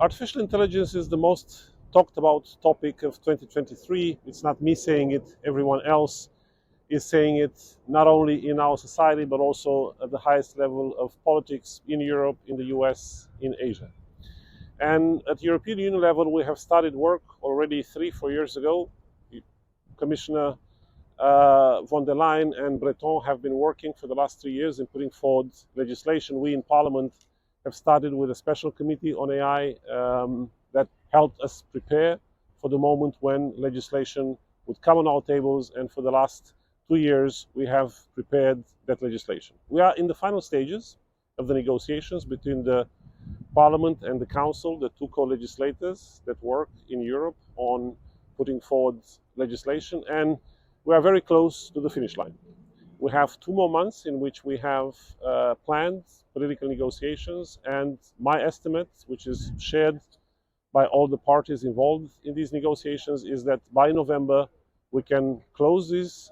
Artificial intelligence is the most talked about topic of 2023. It's not me saying it, everyone else is saying it, not only in our society, but also at the highest level of politics in Europe, in the US, in Asia. And at European Union level, we have started work already 3-4 years ago. Commissioner von der Leyen and Breton have been working for the last 3 years in putting forward legislation. We in Parliament have started with a special committee on AI that helped us prepare for the moment when legislation would come on our tables, and for the last 2 years we have prepared that legislation. We are in the final stages of the negotiations between the Parliament and the Council, the two co-legislators that work in Europe on putting forward legislation, and we are very close to the finish line. We have 2 more months in which we have planned political negotiations, and my estimate, which is shared by all the parties involved in these negotiations, is that by November we can close this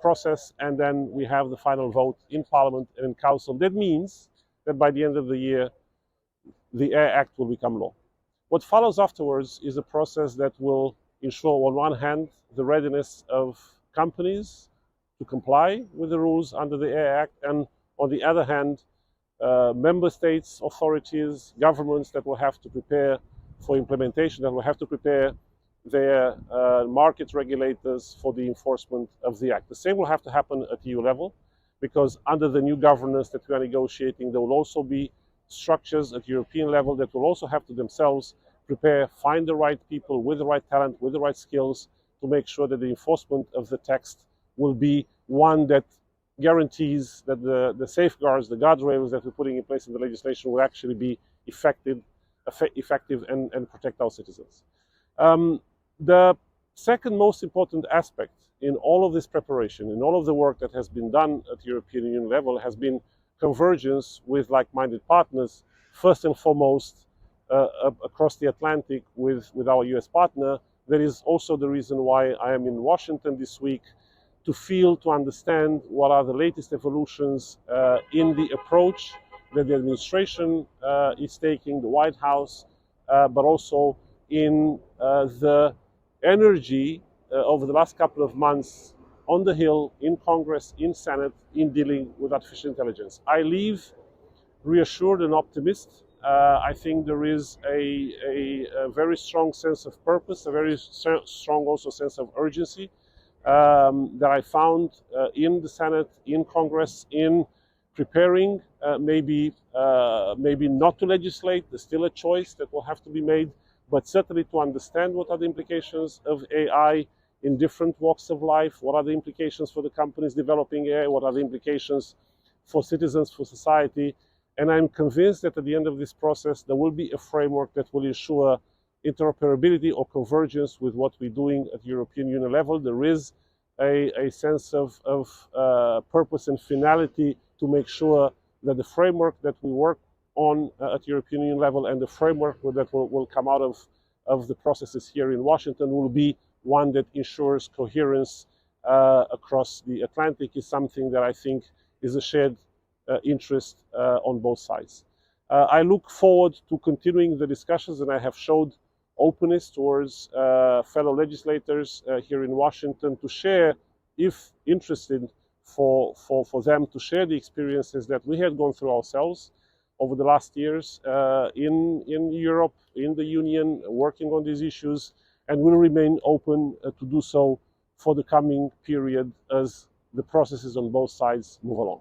process, and then we have the final vote in Parliament and in Council. That means that by the end of the year the AI Act will become law. What follows afterwards is a process that will ensure, on one hand, the readiness of companies to comply with the rules under the AI Act, and on the other hand, member states, authorities, governments that will have to prepare for implementation, that will have to prepare their market regulators for the enforcement of the Act. The same will have to happen at EU level, because under the new governance that we are negotiating, there will also be structures at European level that will also have to themselves prepare, find the right people with the right talent, with the right skills, to make sure that the enforcement of the text will be one that guarantees that the safeguards, the guardrails that we're putting in place in the legislation will actually be effective and protect our citizens. The second most important aspect in all of this preparation, in all of the work that has been done at European Union level, has been convergence with like-minded partners, first and foremost across the Atlantic with our US partner. That is also the reason why I am in Washington this week, to feel, to understand what are the latest evolutions in the approach that the administration is taking, the White House, but also in the energy over the last couple of months on the Hill, in Congress, in Senate, in dealing with artificial intelligence. I leave reassured and optimistic. I think there is a very strong sense of purpose, a very strong also sense of urgency that I found in the Senate, in Congress, in preparing, maybe not to legislate. There's still a choice that will have to be made, but certainly to understand what are the implications of AI in different walks of life, what are the implications for the companies developing AI, what are the implications for citizens, for society. And I'm convinced that at the end of this process, there will be a framework that will ensure interoperability or convergence with what we're doing at European Union level. There is a sense of purpose and finality to make sure that the framework that we work on at European Union level and the framework that will come out of the processes here in Washington will be one that ensures coherence across the Atlantic, is something that I think is a shared interest on both sides. I look forward to continuing the discussions, and I have showed openness towards fellow legislators here in Washington to share, if interested, for them to share the experiences that we had gone through ourselves over the last years in Europe, in the Union, working on these issues, and will remain open to do so for the coming period as the processes on both sides move along.